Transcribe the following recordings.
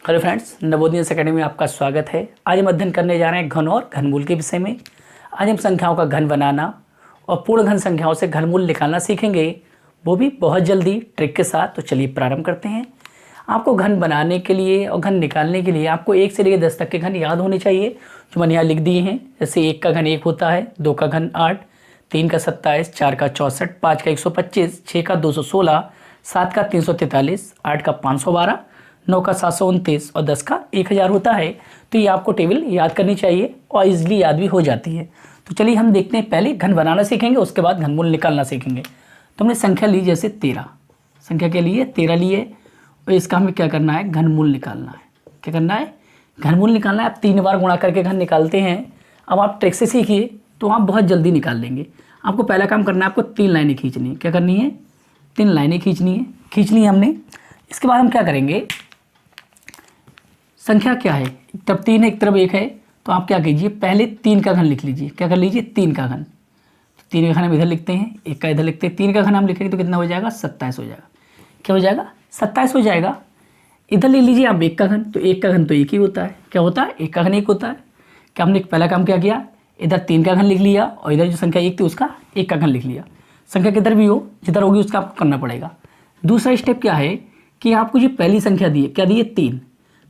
Hello friends, Navodaya academy में आपका स्वागत है। आज हम अध्ययन करने जा रहे हैं घन और घनमूल के विषय में। आज हम संख्याओं का घन बनाना और पूर्ण घन संख्याओं से घनमूल निकालना सीखेंगे, वो भी बहुत जल्दी ट्रिक के साथ। तो चलिए प्रारंभ करते हैं। आपको घन बनाने के लिए और घन निकालने के लिए आपको 1 से लेकर 10 तक के घन याद होने चाहिए, जो मैंने यहाँ लिख दिए हैं। जैसे 1 का घन 1 होता है, 2 का घन 8, 3 का 27, 4 का 64, 5 का 125, 6 का 216, 7 का 343, 8 का 512, 9 का 729 और 10 का 1000 होता है। तो ये आपको टेबल याद करनी चाहिए और इजीली याद भी हो जाती है। तो चलिए हम देखते हैं, पहले घन बनाना सीखेंगे, उसके बाद घनमूल निकालना सीखेंगे। तो हमने संख्या ली, जैसे 13 संख्या के लिए 13 लिए, और इसका हमें क्या करना है, घनमूल निकालना है। क्या करना है, घनमूल निकालना है। आप 3 बार गुणा करके घन निकालते हैं। अब आप ट्रिक से सीखिए तो आप बहुत जल्दी निकाल लेंगे। आपको पहला काम करना है, आपको 3 लाइनें खींचनी है। क्या करनी है, 3 लाइनें खींचनी है। खींच ली हमने। इसके बाद हम क्या करेंगे, संख्या क्या है, एक तरफ 3 है एक तरफ 1 है, तो आप क्या कीजिए, पहले 3 का घन लिख लीजिए। क्या कर लीजिए, 3 का घन। 3 का घन हम इधर लिखते हैं, 1 का इधर लिखते हैं। 3 का घन हम लिखेंगे तो कितना हो जाएगा, 27 हो जाएगा। क्या हो जाएगा, 27 हो जाएगा। इधर ले लीजिए आप 1 का घन, तो 1 का घन तो 1 ही होता है। क्या होता है, 1 का घन 1 होता है। क्या हमने पहला काम क्या किया, इधर 3 का घन लिख लिया और इधर जो संख्या 1 थी उसका 1 का घन लिख लिया। संख्या किधर भी हो, जिधर होगी उसका आपको करना पड़ेगा। दूसरा स्टेप क्या है कि आपको जो पहली संख्या दी है, क्या दी है, 3,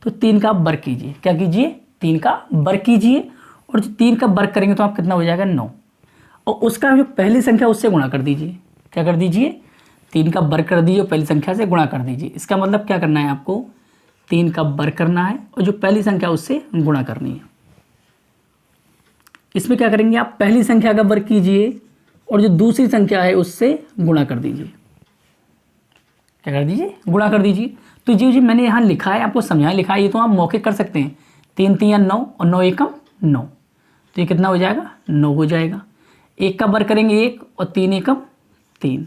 तो 3 का वर्ग कीजिए। क्या कीजिए, 3 का वर्ग कीजिए, और जो 3 का वर्ग करेंगे तो आप कितना हो जाएगा, 9, और उसका जो पहली संख्या उससे गुणा कर दीजिए। क्या कर दीजिए, 3 का वर्ग कर दीजिए और पहली संख्या से गुणा कर दीजिए। इसका मतलब क्या करना है, आपको 3 का वर्ग करना है और जो पहली संख्या उससे गुणा करनी है। इसमें क्या करेंगे, आप पहली संख्या का वर्ग कीजिए और जो दूसरी संख्या है उससे गुणा कर दीजिए। क्या कर दीजिए, गुणा कर दीजिए। तो जी मैंने यहाँ लिखा है, आपको समझाया लिखा है, ये तो आप मौखिक कर सकते हैं। 3 3 9 और 9 एकम 9, तो ये कितना हो जाएगा, 9 हो जाएगा। 1 का वर्ग करेंगे 1 और 3 एकम 3,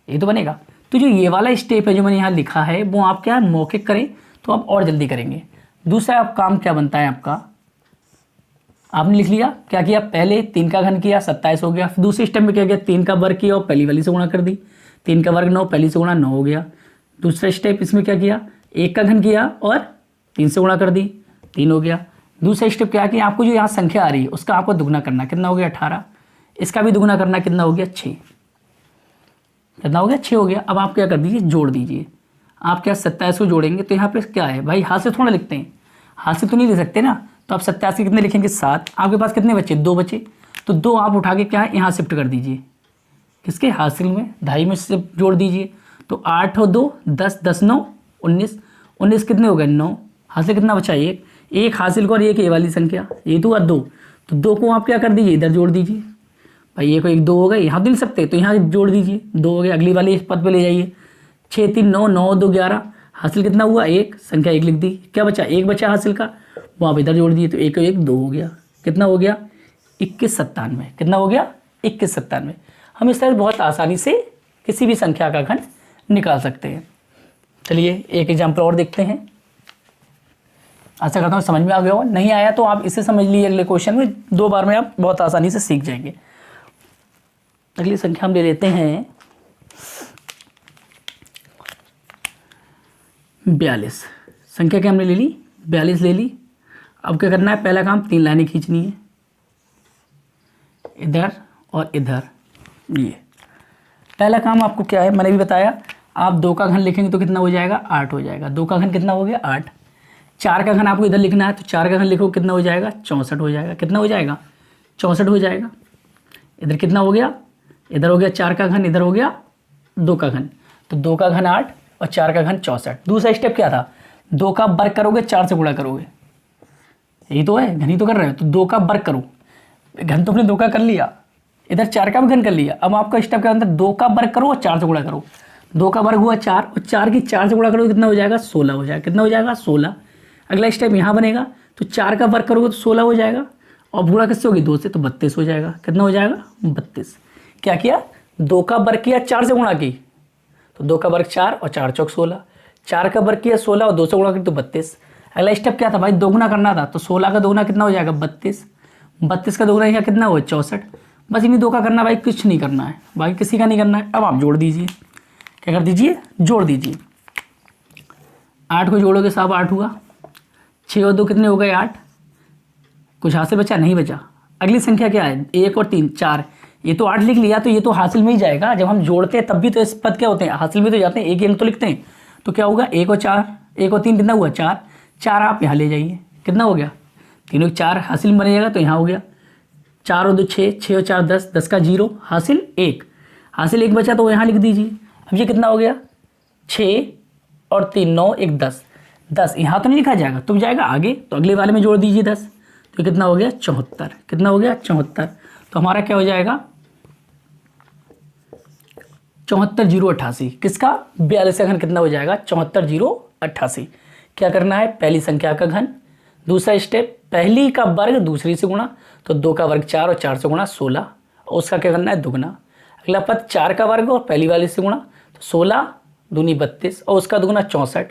ये तो बनेगा। तो जो ये वाला स्टेप है जो मैंने यहाँ लिखा है, वो आप क्या मौखिक करें तो आप और जल्दी करेंगे। दूसरा आप काम क्या बनता है आपका, आपने लिख लिया, क्या किया, पहले 3 का घन किया, 27 हो गया। फिर दूसरे स्टेप में क्या किया, 3 का वर्ग किया और पहली वाली से गुणा कर दी। 3 का वर्ग 9, पहली से गुणा 9 हो गया। दूसरा स्टेप इसमें क्या किया, 1 का घन किया और 3 से गुणा कर दी, 3 हो गया। दूसरा स्टेप क्या कि आपको जो यहाँ संख्या आ रही है उसका आपको दुगना करना, कितना हो गया, 18। इसका भी दुगना करना, कितना हो गया, 6। कितना हो गया, 6 हो गया। अब आप क्या कर दीजिए, जोड़ दीजिए। आप क्या 27 को जोड़ेंगे तो यहाँ पे क्या है भाई, हाथ से थोड़ा लिखते हैं, हाथ से तो नहीं लिख सकते ना। तो आप 27 के कितने लिखेंगे, 7। आपके पास कितने बचे, 2 बचे, तो 2 आप उठा के क्या है यहाँ शिफ्ट कर दीजिए, किसके, हासिल में, ढाई में से जोड़ दीजिए। तो 8 और 2 10, 10 9 19, 19 कितने हो गए, 9। हासिल कितना बचा, 1, 1 हासिल को और 1 ये वाली संख्या, ये तो 2, तो 2 को आप क्या कर दीजिए, इधर जोड़ दीजिए। भाई ये को 1 2 हो गए, यहाँ तो नहीं सकते तो यहाँ जोड़ दीजिए, 2 हो गए, अगली वाली इस पद पे ले जाइए। 6 3 9, 9 2 11, हासिल कितना हुआ, 1, संख्या 1 लिख दी। क्या बचा, 1 बचा हासिल का, वो आप इधर जोड़ दिए, तो 1 1 2 हो गया। कितना हो गया, 21 97। कितना हो गया, 21 97। हम इस तरह बहुत आसानी से किसी भी संख्या का घन निकाल सकते हैं। चलिए एक एग्जाम्पल और देखते हैं। आशा करता हूँ समझ में आ गया हो, नहीं आया तो आप इसे समझ लीजिए, अगले क्वेश्चन में 2 बार में आप बहुत आसानी से सीख जाएंगे। अगली संख्या हम ले लेते हैं 42। संख्या क्या हमने ले ली, 42 ले ली। अब क्या करना है, पहला काम 3 लाइनें खींचनी है, इधर और इधर। ये पहला काम आपको क्या है, मैंने भी बताया, आप 2 का घन लिखेंगे तो कितना हो जाएगा, 8 हो जाएगा। 2 का घन कितना हो गया, 8। 4 का घन आपको इधर लिखना है, तो 4 का घन लिखो, कितना हो जाएगा, 64 हो जाएगा। कितना हो जाएगा, 64 हो जाएगा। इधर कितना हो गया, इधर हो गया 4 का घन, इधर हो गया 2 का घन, तो 2 का घन 8 और 4 का घन 64। दूसरा स्टेप क्या था, 2 का वर्ग करोगे, 4 से गुणा करोगे, यही तो है, घन ही तो कर रहे हो। तो 2 का वर्ग करो, घन तो अपने 2 का कर लिया, इधर 4 का भी घन कर लिया। अब आपका स्टेप क्या होता है, 2 का वर्ग करो और 4 से गुणा करो। 2 का वर्ग हुआ 4 और 4 की 4 से गुणा करोगे, कितना हो जाएगा, 16 हो जाएगा। कितना हो जाएगा, 16। अगला स्टेप यहाँ बनेगा, तो 4 का वर्ग करोगे तो 16 हो जाएगा, और गुणा किससे होगी, 2 से, तो 32 हो जाएगा। कितना हो जाएगा, 32। क्या किया, 2 का वर्ग किया, 4 से गुणा की, तो 2 का वर्ग 4 और 4 चौक 16। 4 का वर्ग किया 16 और 2 से गुणा की, तो 32। अगला स्टेप क्या था भाई, दोगुना करना था, तो 16 का दोगुना कितना हो जाएगा, 32। 32 का दोगुना यहाँ कितना हुआ, 64। बस इन्हीं 2 का करना भाई, कुछ नहीं करना है, बाकी किसी का नहीं करना है। अब आप जोड़ दीजिए, क्या कर दीजिए, जोड़ दीजिए। 8 को जोड़ोगे साहब 8 हुआ, 6 और 2 कितने हो गए 8। कुछ हासिल बचा, नहीं बचा। अगली संख्या क्या है, 1 और 3 4। ये तो 8 लिख लिया तो ये तो हासिल में ही जाएगा। जब हम जोड़ते हैं तब भी तो इस पद क्या होते हैं, हासिल में तो जाते हैं, एक ही अंक तो लिखते हैं। तो क्या होगा 1 और 4, 1 और 3 कितना हुआ 4, 4 आप यहाँ ले जाइए, कितना हो गया 3 और 4 हासिल में बनेगा तो यहाँ हो गया 4 और 2 6, 6 और 4 10, 10 का 0, हासिल 1, हासिल 1 बचा तो वो यहाँ लिख दीजिए। अब ये कितना हो गया 6 और 3 9 1 10, 10 यहाँ तो नहीं लिखा जाएगा तो जाएगा आगे, तो अगले वाले में जोड़ दीजिए 10, तो कितना हो गया 74, कितना हो गया 74। तो हमारा क्या हो जाएगा 74,088, किसका 42 का घन कितना हो जाएगा 74,088। क्या करना है, पहली संख्या का घन, दूसरा स्टेप पहली का वर्ग दूसरी से गुणा, तो 2 का वर्ग 4 और 4 से गुणा 16, और उसका क्या करना है दुगना। अगला पद 4 का वर्ग और पहली वाली से गुणा, तो 16 दूनी 32 और उसका दुगना 64,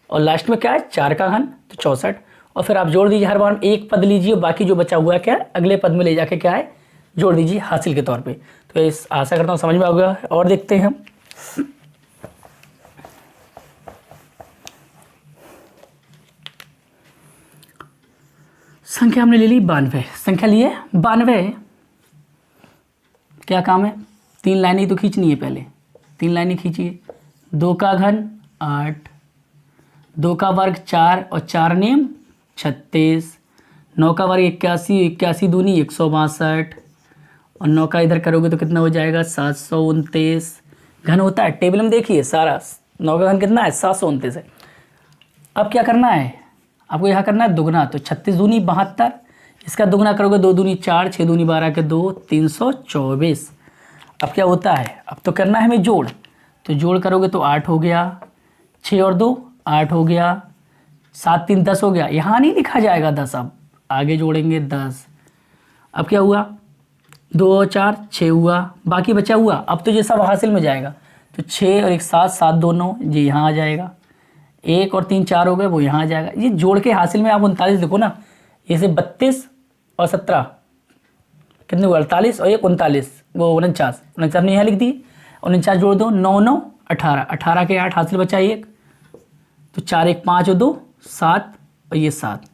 और लास्ट में क्या है 4 का घन तो 64, और फिर आप जोड़ दीजिए, हर बार एक पद लीजिए, बाकी जो बचा हुआ है क्या है अगले पद में ले जाके क्या है जोड़ दीजिए हासिल के तौर पे। तो इस आशा करता हूँ समझ में आ गया। और देखते हैं हम संख्या हमने ले ली 92, संख्या ली है 92। क्या काम है, 3 लाइनें तो खींचनी है, पहले 3 लाइनें खींचिए। 2 का घन 8, 2 का वर्ग 4 और 4 नेम 36, 9 का वर्ग 81, 81 दूनी 162, और 9 का इधर करोगे तो कितना हो जाएगा 729। घन होता है टेबल में देखिए सारा, 9 का घन कितना है 729 है। अब क्या करना है आपको, यहाँ करना है दुगना, तो 36 दूनी 72, इसका दुगना करोगे 2 दूनी 4, 6 दूनी 12 के 2, 324। अब क्या होता है, अब तो करना है हमें जोड़, तो जोड़ करोगे तो 8 हो गया, 6 और 2 8 हो गया, 7 3 10 हो गया। यहाँ नहीं लिखा जाएगा 10, अब आगे जोड़ेंगे 10। अब क्या हुआ 2 और 4 6 हुआ, बाकी बचा हुआ, अब तो ये सब हासिल में जाएगा, तो 6 और 1 7, 7 2 9 ये यहाँ आ जाएगा, 1 और 3 4 हो गए वो यहाँ आ जाएगा। ये जोड़ के हासिल में आप 39 लिखो ना, जैसे 32 और 17 कितने हुआ 48 और 1 39, वो 49, 49 ने यहाँ लिख दी, 49 जोड़ दो 9 9 18, 18 के 8 हासिल बचा 1, तो 4 1 5 और 2 7 और ये 7,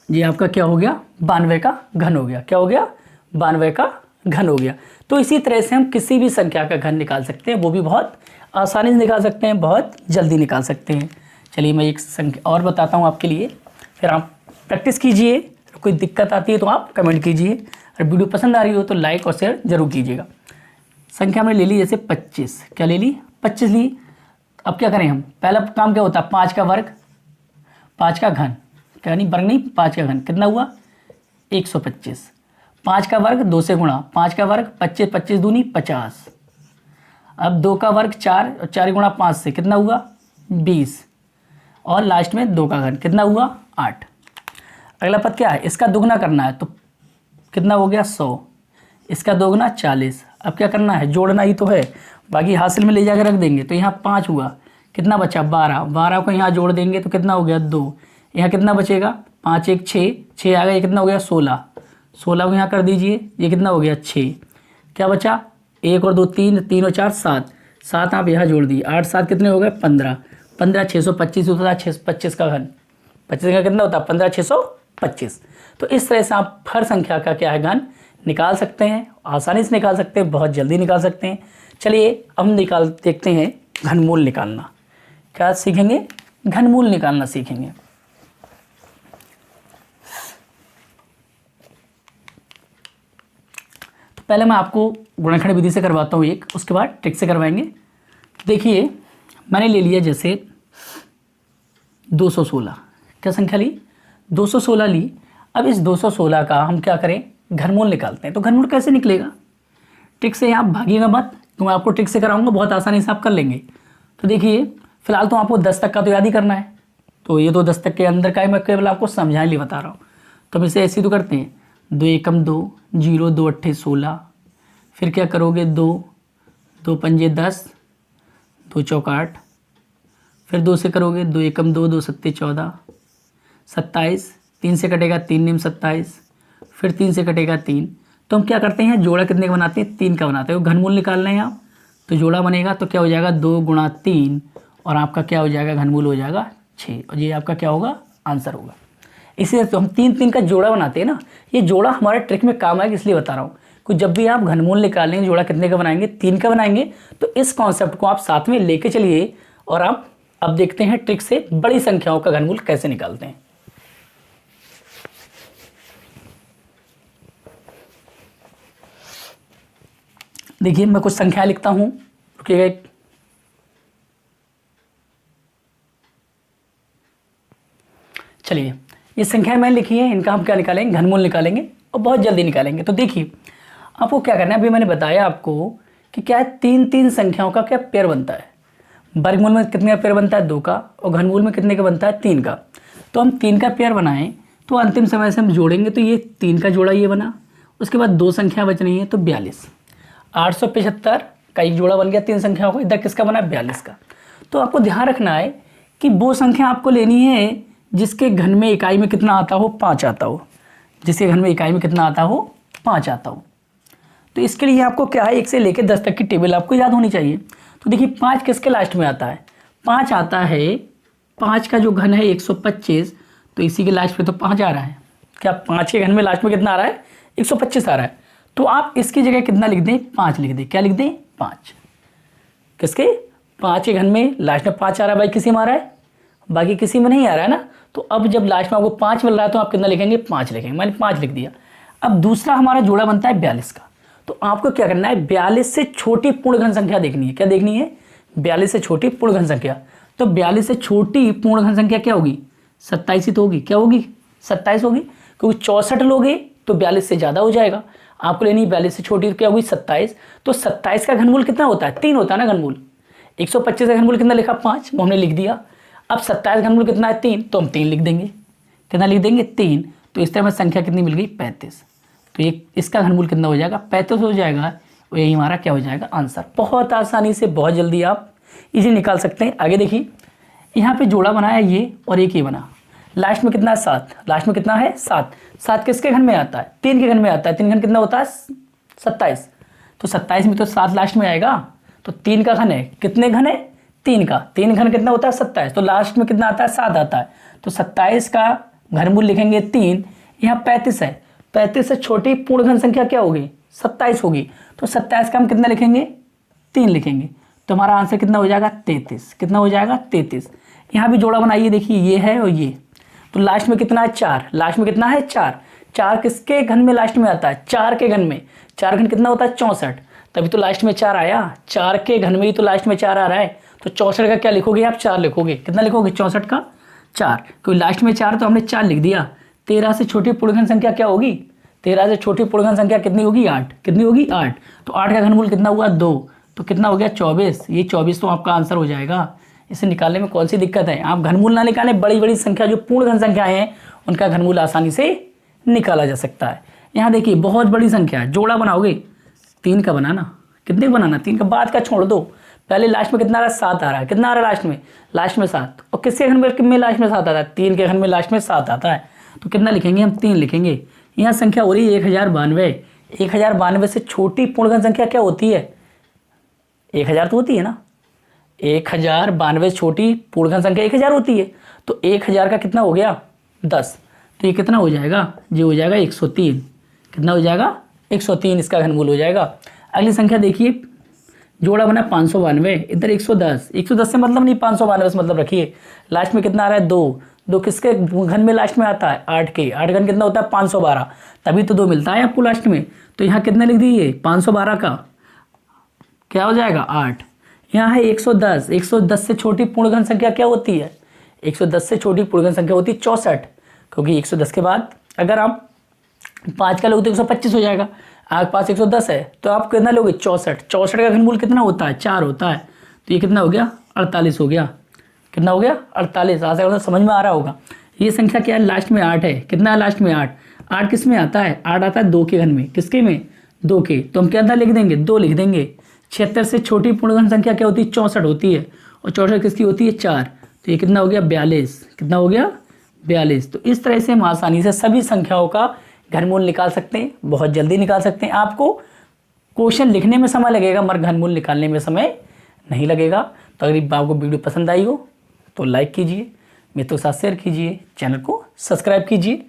ये आपका क्या हो गया 92 का घन हो गया। क्या हो गया 92 का घन हो गया। तो इसी तरह से हम किसी भी संख्या का घन निकाल सकते हैं, वो भी बहुत आसानी से निकाल सकते हैं, बहुत जल्दी निकाल सकते हैं। चलिए मैं एक संख्या और बताता हूँ आपके लिए, फिर आप प्रैक्टिस कीजिए। कोई दिक्कत आती है तो आप कमेंट कीजिए, और वीडियो पसंद आ रही हो तो लाइक और शेयर जरूर कीजिएगा। संख्या हमने ले ली जैसे 25, क्या ले ली 25 ली। अब क्या करें हम, पहला काम क्या होता है 5 का वर्ग 5 का घन, क्या नहीं वर्ग नहीं 5 का घन कितना हुआ 125, 5 का वर्ग 2 से गुणा, 5 का वर्ग 25, 25 दूनी 50। अब 2 का वर्ग 4 और 4 गुणा 5 से कितना हुआ 20, और लास्ट में 2 का घन कितना हुआ 8। अगला पद क्या है, इसका दुगना करना है, तो कितना हो गया 100, इसका दोगुना 40। अब क्या करना है, जोड़ना ही तो है, बाकी हासिल में ले जाकर रख देंगे। तो यहाँ 5 हुआ, कितना बचा 12, 12 को यहाँ जोड़ देंगे तो कितना हो गया 2, यहाँ कितना बचेगा 5 1 6, 6 आ गया, ये कितना हो गया 16, 16 को यहाँ कर दीजिए, ये कितना हो गया 6, क्या बचा 1 और 2 3, 3 और 4 7, 7 आप यहाँ जोड़ दिए, 8 7 कितने हो गए 15, 15 625 होता है, 25 का घन, 25 का कितना होता है 15 625। तो इस तरह से आप हर संख्या का क्या है घन निकाल सकते हैं, आसानी से निकाल सकते हैं, बहुत जल्दी निकाल सकते हैं। चलिए हम देखते हैं घनमूल निकालना। क्या सीखेंगे, घनमूल निकालना सीखेंगे। तो पहले मैं आपको गुणनखंड विधि से करवाता हूँ एक, उसके बाद ट्रिक से करवाएंगे। देखिए मैंने ले लिया जैसे 216, क्या संख्या ली 216 ली। अब इस 216 का हम क्या करें घनमूल निकालते हैं। तो घनमूल कैसे निकलेगा, ट्रिक से आप भागिएगा मत, तो मैं आपको ट्रिक से कराऊंगा, बहुत आसानी से आप कर लेंगे। तो देखिए फिलहाल तो आपको 10 तक का तो याद ही करना है, तो ये तो 10 तक के अंदर का ही मैं केवल आपको समझाने लिए बता रहा हूँ। तो हम इसे ऐसे ही तो करते हैं, 2 एकम 2 0 2 अट्ठे 16, फिर क्या करोगे 2 2 पंजे 10 2 चौक 8, फिर 2 से करोगे 2 एकम 2 2 सत्ते 14 27, 3 से कटेगा 3 निम 27, फिर 3 से कटेगा 3। तो हम क्या करते हैं जोड़ा कितने का बनाते हैं 3 का बनाते हैं। घनमूल निकालना है आप, तो जोड़ा बनेगा तो क्या हो जाएगा 2 गुणा 3 और आपका क्या हो जाएगा, घनमूल हो जाएगा 6, और ये आपका क्या होगा, आंसर होगा। इसीलिए तो हम 3 3 का जोड़ा बनाते हैं ना, ये जोड़ा हमारे ट्रिक में काम आएगा, इसलिए बता रहा हूँ कि जब भी आप घनमूल निकालेंगे जोड़ा कितने का बनाएंगे, 3 का बनाएंगे। तो इस कॉन्सेप्ट को आप साथ में लेके चलिए और आप अब देखते हैं ट्रिक से बड़ी संख्याओं का घनमूल कैसे निकालते हैं। देखिए मैं कुछ संख्या लिखता हूं, रुकिएगा। चलिए ये संख्या मैंने लिखी है, इनका हम क्या निकालेंगे, घनमूल निकालेंगे और बहुत जल्दी निकालेंगे। तो देखिए आपको क्या करना है, अभी मैंने बताया आपको कि क्या है, 3 3 संख्याओं का क्या पेयर बनता है। वर्गमूल में कितने का पेयर बनता है, 2 का, और घनमूल में कितने का बनता है, 3 का। तो हम 3 का पेयर बनाएं तो अंतिम समय से हम जोड़ेंगे तो ये 3 का जोड़ा ये बना, उसके बाद 2 संख्या बच रही है तो 42। 875 का एक जोड़ा बन गया 3 संख्याओं का, इधर किसका बना, 42 का। तो आपको ध्यान रखना है कि वो संख्या आपको लेनी है जिसके घन में इकाई में कितना आता हो, 5 आता हो, जिसके घन में इकाई में कितना आता हो, 5 आता हो। तो इसके लिए आपको क्या है, 1 से लेकर 10 तक की टेबल आपको याद होनी चाहिए। तो देखिए 5 किसके लास्ट में आता है, 5 आता है, 5 का जो घन है 125, तो इसी के लास्ट में तो 5 आ रहा है। क्या 5 के घन में लास्ट में कितना आ रहा है, 125 आ रहा है। तो आप इसकी जगह कितना लिख दें, 5 लिख दें। क्या लिख दें, 5। किसके, 5 के घन में लास्ट में 5 आ रहा है, भाई किसी में आ रहा है, बाकी किसी में नहीं आ रहा है ना। तो अब जब लास्ट में आपको 5 मिल रहा है तो आप कितना लिखेंगे, 5 लिखेंगे। मैंने 5 लिख दिया। अब दूसरा हमारा जोड़ा बनता है 42 का। तो आपको क्या करना है, 42 से छोटी पूर्ण घन संख्या देखनी है। क्या देखनी है, 42 से छोटी पूर्ण घन संख्या। तो 42 से छोटी पूर्ण घन संख्या क्या होगी, 27 ही तो होगी। क्या होगी, 27 होगी, क्योंकि 64 लोगे तो 42 से ज़्यादा हो जाएगा। आपको लेनी 42 से छोटी क्या होगी, 27। तो 27 का घनमूल कितना होता है, 3 होता है ना घनमूल। 125 का घनमूल कितना लिखा, 5, वो हमने लिख दिया। अब 27 घनमूल कितना है, 3, तो हम 3 लिख देंगे। कितना लिख देंगे, 3। तो इस तरह में संख्या कितनी मिल गई, 35। तो ये इसका घनमूल कितना हो जाएगा, 35 हो जाएगा। और यही हमारा क्या हो जाएगा, आंसर। बहुत आसानी से, बहुत जल्दी आप इसे निकाल सकते हैं। आगे देखिए, यहाँ पे जोड़ा बनाया ये और एक ये बना, लास्ट में कितना है, 7। लास्ट में कितना है, 7। 7 किसके घन में आता है, 3 के घन में आता है। 3 घन कितना होता है, 27। तो 27 में तो 7 लास्ट में आएगा। तो 3 का घन है, कितने घन है, 3 का। 3 घन कितना होता है, 27। तो लास्ट में कितना आता है, 7 आता है। तो 27 का घनमूल लिखेंगे 3। यहाँ 35 है, 35 से छोटी पूर्ण घन संख्या क्या होगी, 27 होगी। तो 27 का हम कितना लिखेंगे, 3 लिखेंगे। तो हमारा आंसर कितना हो जाएगा, 33। कितना हो जाएगा, 33। यहाँ भी जोड़ा बनाइए, देखिए ये है और ये। तो लास्ट में कितना है, 4। लास्ट में कितना है, 4। 4 किसके घन में लास्ट में आता है, 4 के घन में। 4 घन कितना होता है, 64। तभी तो लास्ट में 4 आया। 4 के घन में ही तो लास्ट में 4 आ रहा है। तो 64 का क्या लिखोगे आप, 4 लिखोगे। कितना लिखोगे, 64 का 4, क्योंकि लास्ट में 4 तो हमने 4 लिख दिया। 13 से छोटी पूर्ण घन संख्या क्या होगी, 13 से छोटी पूर्ण घन संख्या कितनी होगी, 8। कितनी होगी, 8। तो 8 का घनमूल कितना हुआ, 2। तो कितना हो गया, 24। ये 24 तो आपका आंसर हो जाएगा। इसे निकालने में कौन सी दिक्कत है, आप घनमूल ना निकालें, बड़ी बड़ी संख्या जो पूर्ण घन संख्याएं हैं उनका घनमूल आसानी से निकाला जा सकता है। यहाँ देखिए बहुत बड़ी संख्या है, जोड़ा बनाओगे 3 का बनाना। कितने का बनाना, 3 का, बाद का छोड़ दो। पहले लास्ट में कितना आ रहा है, 7 आ रहा है। कितना आ रहा है लास्ट में, लास्ट में 7। और किसके घन में लास्ट में 7 आता है, 3 के घन में लास्ट में 7 आता है। तो कितना लिखेंगे हम, 3 लिखेंगे। यहाँ संख्या हो रही है 1092। 1092 से छोटी पूर्ण घन संख्या क्या होती है, 1000 तो होती है ना। 1092 छोटी पूर्ण घन संख्या 1000 होती है। तो 1000 का कितना हो गया, 10। तो ये कितना हो जाएगा, ये हो जाएगा 103। कितना हो जाएगा, 103 इसका घनमूल हो जाएगा। अगली संख्या देखिए, जोड़ा बना 592, इधर 110। 110 से मतलब नहीं, 592 से मतलब रखिए। लास्ट में कितना आ रहा है, 2। 2 किसके घन में लास्ट में आता है, 8 के। 8 घन कितना होता है, 512। तभी तो 2 मिलता है आपको लास्ट में। तो यहाँ कितना लिख दीजिए, 512 का क्या हो जाएगा, 8। यहाँ है 110। 110 से छोटी पूर्ण घन संख्या क्या होती है, 110 से छोटी पूर्ण घन संख्या होती है 64। क्योंकि 110 के बाद अगर आप 5 का लोगे तो 125 हो जाएगा। आपके पास 110 है तो आप कितना लोगे, 64। 64 का घनमूल कितना होता है, 4 होता है। तो ये कितना हो गया, 48 हो गया। कितना हो गया, 48। आशा करता हूं समझ में आ रहा होगा। ये संख्या क्या है, लास्ट में 8 है। कितना है लास्ट में, 8। 8 किस में आता है, 8 आता है 2 के घन में। किसके में, 2 के। तो हम क्या लिख देंगे, 2 लिख देंगे। 76 से छोटी पूर्ण घन संख्या क्या होती है, 64 होती है। और 64 किसकी होती है, 4। तो ये कितना हो गया, 42। कितना हो गया, 42। तो इस तरह से हम आसानी से सभी संख्याओं का घनमूल निकाल सकते हैं, बहुत जल्दी निकाल सकते हैं। आपको क्वेश्चन लिखने में समय लगेगा मगर घनमूल निकालने में समय नहीं लगेगा। तो अगर आपको वीडियो पसंद आई हो तो लाइक कीजिए, मित्रों के साथ शेयर कीजिए, चैनल को सब्सक्राइब कीजिए।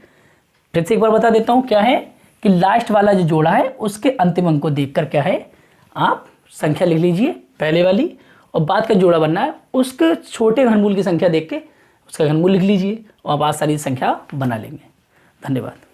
फिर से एक बार बता देता हूँ क्या है कि लास्ट वाला जो जोड़ा है उसके अंतिम अंक को देखकर क्या है आप संख्या लिख लीजिए पहले वाली, और बाद का जोड़ा बनना है उसके छोटे घनमूल की संख्या देख के उसका घनमूल लिख लीजिए और आप आसानी से संख्या बना लेंगे। धन्यवाद।